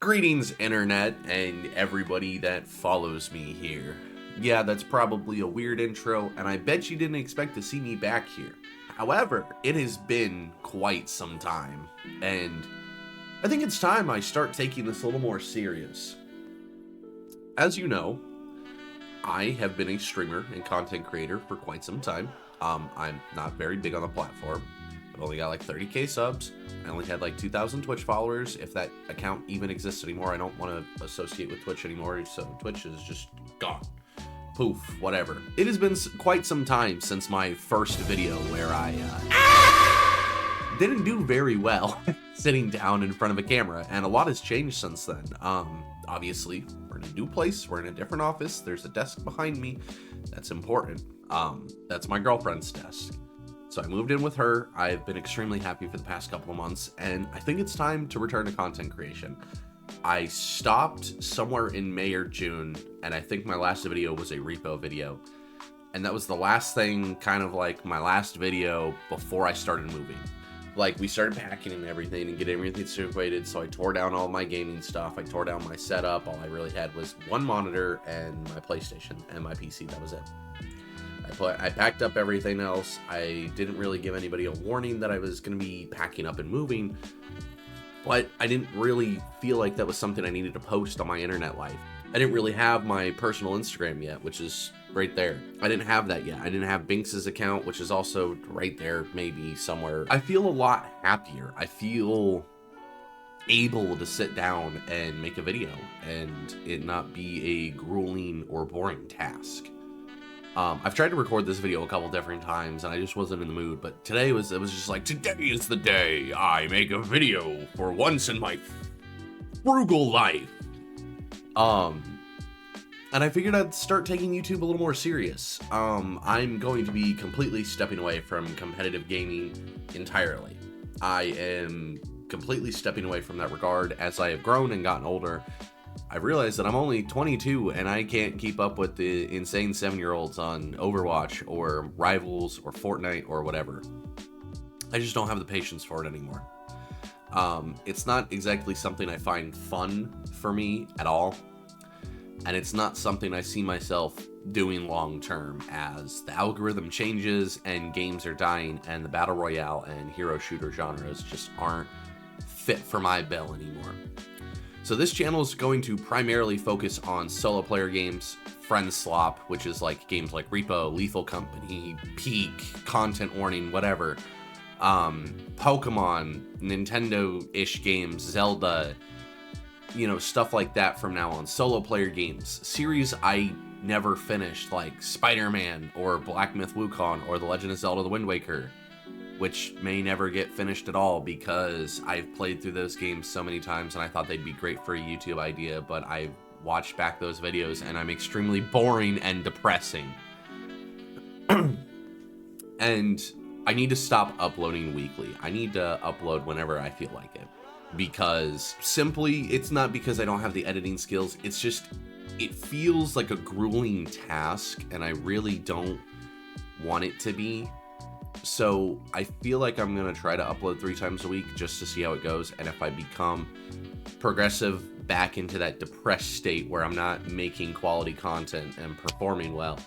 Greetings, internet, and everybody that follows me here. Yeah, that's probably a weird intro, and I bet you didn't expect to see me back here. However, it has been quite some time, and I think it's time I start taking this a little more serious. As you know, I have been a streamer and content creator for quite some time. I'm not very big on the platform. I've only got like 30k subs. I only had like 2,000 Twitch followers. If that account even exists anymore, I don't want to associate with Twitch anymore, so Twitch is just gone. Poof, whatever. It has been quite some time since my first video where I didn't do very well sitting down in front of a camera, and a lot has changed since then. Obviously, we're in a new place, we're in a different office, there's a desk behind me. That's important. That's my girlfriend's desk. So I moved in with her. I've been extremely happy for the past couple of months, and I think it's time to return to content creation. I stopped somewhere in May or June, and I think my last video was a repo video. And that was the last thing, kind of like my last video before I started moving. Like, we started packing and everything and getting everything situated, so I tore down all my gaming stuff. I tore down my setup. All I really had was one monitor and my PlayStation and my PC. That was it. I packed up everything else. I didn't really give anybody a warning that I was going to be packing up and moving, but I didn't really feel like that was something I needed to post on my internet life. I didn't really have my personal Instagram yet, which is right there. I didn't have that yet. I didn't have Binks's account, which is also right there, maybe somewhere. I feel a lot happier. I feel able to sit down and make a video and it not be a grueling or boring task. I've tried to record this video a couple different times and I just wasn't in the mood, but today it was just like, today is the day I make a video for once in my frugal life. And I figured I'd start taking YouTube a little more serious. I'm going to be completely stepping away from competitive gaming entirely. I am completely stepping away from that regard. As I have grown and gotten older, I realized that I'm only 22 and I can't keep up with the insane 7-year-olds on Overwatch or Rivals or Fortnite or whatever. I just don't have the patience for it anymore. It's not exactly something I find fun for me at all. And it's not something I see myself doing long term, as the algorithm changes and games are dying and the battle royale and hero shooter genres just aren't fit for my bill anymore. So this channel is going to primarily focus on solo player games, friend slop, which is like games like Repo, Lethal Company, Peak, Content Warning, whatever. Pokemon, Nintendo-ish games, Zelda, you know, stuff like that from now on. Solo player games. Series I never finished, like Spider-Man or Black Myth Wukong or The Legend of Zelda: The Wind Waker, which may never get finished at all because I've played through those games so many times and I thought they'd be great for a YouTube idea, but I've watched back those videos and I'm extremely boring and depressing. And I need to stop uploading weekly. I need to upload whenever I feel like it. Because simply, it's not because I don't have the editing skills, it's just, it feels like a grueling task and I really don't want it to be. So I feel like I'm going to try to upload 3 times a week just to see how it goes. And if I become progressive back into that depressed state where I'm not making quality content and performing well,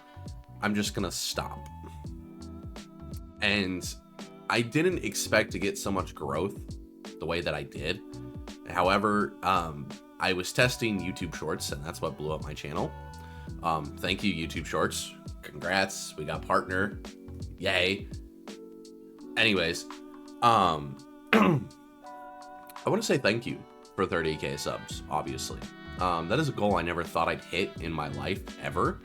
I'm just going to stop. And I didn't expect to get so much growth the way that I did. However, I was testing YouTube Shorts and that's what blew up my channel. Thank you, YouTube Shorts. Congrats. We got partner. Yay. Anyways, I want to say thank you for 30k subs, obviously. That is a goal I never thought I'd hit in my life, ever.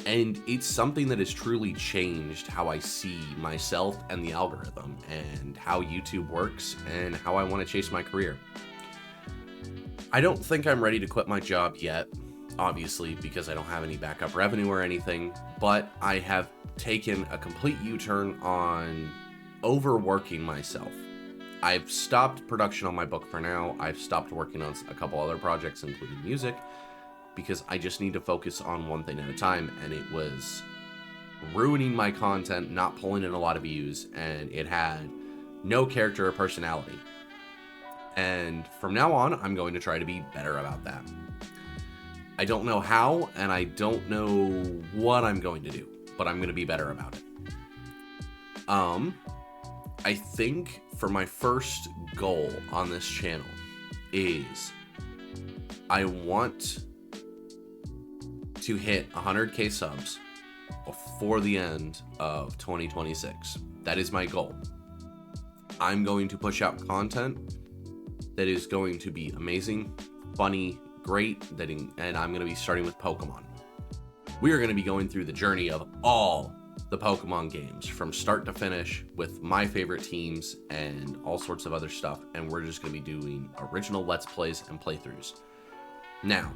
And it's something that has truly changed how I see myself and the algorithm and how YouTube works and how I want to chase my career. I don't think I'm ready to quit my job yet, obviously, because I don't have any backup revenue or anything, but I have taken a complete U-turn on overworking myself. I've stopped production on my book for now. I've stopped working on a couple other projects, including music, because I just need to focus on one thing at a time, and it was ruining my content, not pulling in a lot of views, and it had no character or personality. And from now on, I'm going to try to be better about that. I don't know how, and I don't know what I'm going to do, but I'm going to be better about it. I think for my first goal on this channel is I want to hit 100k subs before the end of 2026. That is my goal. I'm going to push out content that is going to be amazing, funny, great, and I'm going to be starting with Pokemon. We are going to be going through the journey of all the Pokemon games from start to finish with my favorite teams and all sorts of other stuff, and we're just going to be doing original Let's Plays and playthroughs. Now,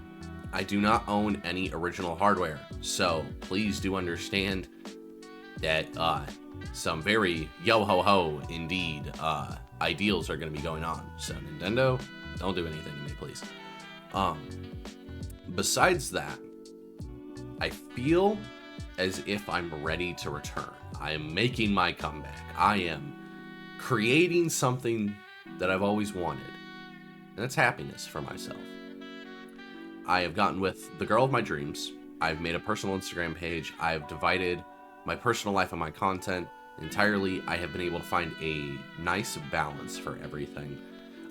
I do not own any original hardware, so please do understand that some very yo-ho-ho indeed ideals are going to be going on. So Nintendo, don't do anything to me, please. Besides that, I feel as if I'm ready to return. I am making my comeback. I am creating something that I've always wanted, and that's happiness for myself. I have gotten with the girl of my dreams. I've made a personal Instagram page. I've divided my personal life and my content entirely. I have been able to find a nice balance for everything.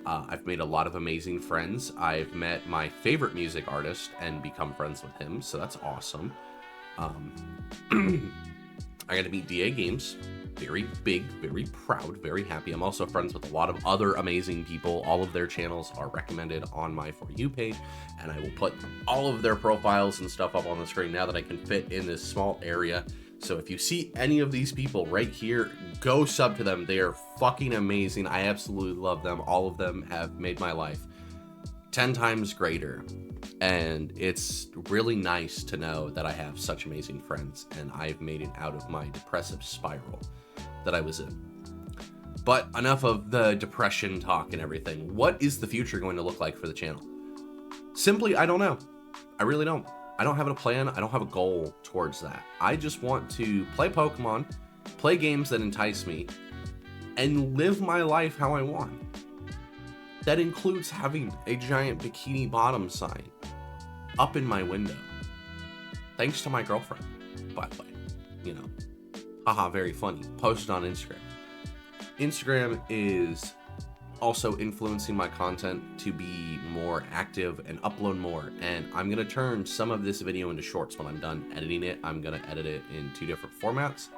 I've made a lot of amazing friends. I've met my favorite music artist and become friends with him, so that's awesome. I got to meet DA Games. Very big, very proud, very happy. I'm also friends with a lot of other amazing people. All of their channels are recommended on my For You page, and I will put all of their profiles and stuff up on the screen now that I can fit in this small area. So if you see any of these people right here, go sub to them. They are fucking amazing. I absolutely love them. All of them have made my life 10 times greater. And it's really nice to know that I have such amazing friends and I've made it out of my depressive spiral that I was in. But enough of the depression talk and everything. What is the future going to look like for the channel? Simply, I don't know. I really don't. I don't have a plan. I don't have a goal towards that. I just want to play Pokemon, play games that entice me, and live my life how I want. That includes having a giant Bikini Bottom sign up in my window. Thanks to my girlfriend, by the way. You know, haha, very funny. Posted on Instagram. Instagram is also influencing my content to be more active and upload more. And I'm going to turn some of this video into shorts when I'm done editing it. I'm going to edit it in 2 different formats.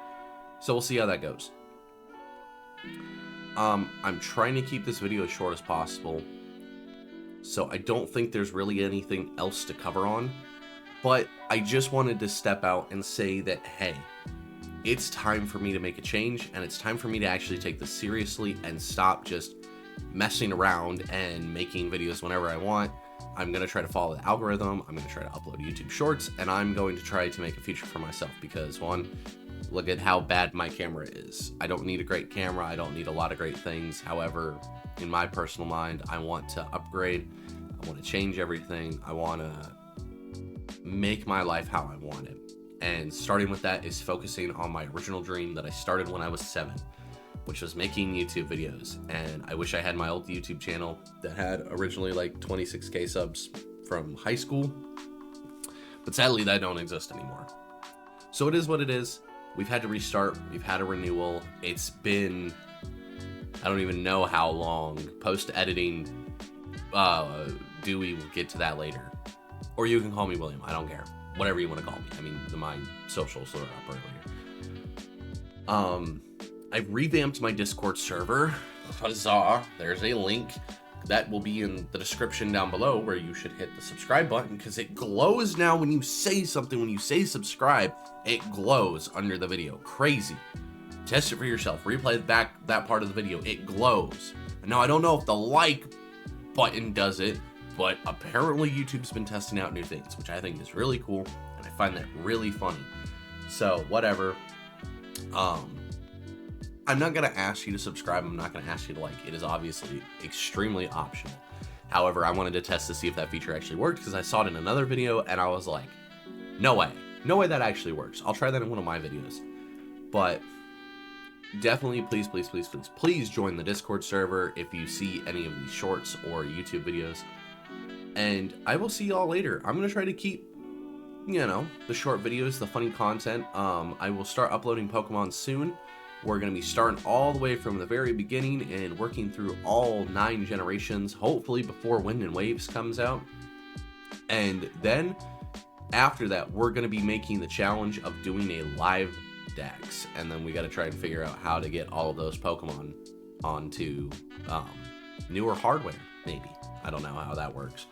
So we'll see how that goes. I'm trying to keep this video as short as possible, so I don't think there's really anything else to cover on, but I just wanted to step out and say that, hey, it's time for me to make a change, and it's time for me to actually take this seriously and stop just messing around and making videos whenever I want. I'm going to try to follow the algorithm, I'm going to try to upload YouTube Shorts, and I'm going to try to make a future for myself because, one, look at how bad my camera is. I don't need a great camera. I don't need a lot of great things. However, in my personal mind, I want to upgrade. I want to change everything. I want to make my life how I want it. And starting with that is focusing on my original dream that I started when I was 7, which was making YouTube videos. And I wish I had my old YouTube channel that had originally like 26k subs from high school. But sadly, that don't exist anymore. So it is what it is. We've had to restart. We've had a renewal. It's been, I don't even know how long. Post-editing, Dewey will get to that later. Or you can call me William. I don't care. Whatever you want to call me. I mean, my socials are up earlier. I've revamped my Discord server. Huzzah. There's a link that will be in the description down below where you should hit the subscribe button because it glows now when you say something. When you say subscribe, it glows under the video. Crazy. Test it for yourself. Replay back that part of the video. It glows. Now, I don't know if the like button does it, but apparently YouTube's been testing out new things, which I think is really cool, and I find that really funny. So, whatever. I'm not going to ask you to subscribe. I'm not going to ask you to like. It is obviously extremely optional. However, I wanted to test to see if that feature actually worked because I saw it in another video and I was like, no way. No way that actually works. I'll try that in one of my videos. But definitely please join the Discord server if you see any of these shorts or YouTube videos. And I will see y'all later. I'm gonna try to keep, the short videos, the funny content. I will start uploading Pokemon soon. We're gonna be starting all the way from the very beginning and working through all 9 generations, hopefully before Wind and Waves comes out. And then after that, we're gonna be making the challenge of doing a live Dex, and then we got to try and figure out how to get all of those Pokemon onto newer hardware. Maybe, I don't know how that works.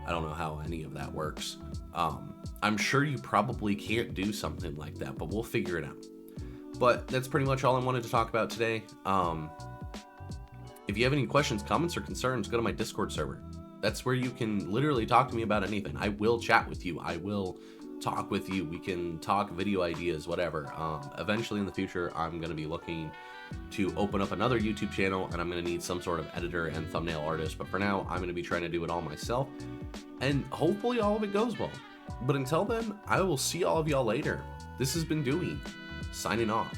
I don't know how any of that works. I'm sure you probably can't do something like that, but we'll figure it out. But that's pretty much all I wanted to talk about today. If you have any questions, comments, or concerns, go to my Discord server. That's where you can literally talk to me about anything. I will chat with you. I will talk with you. We can talk video ideas, whatever. Eventually in the future, I'm going to be looking to open up another YouTube channel, and I'm going to need some sort of editor and thumbnail artist. But for now, I'm going to be trying to do it all myself, and hopefully all of it goes well. But until then, I will see all of y'all later. This has been Dewey, signing off.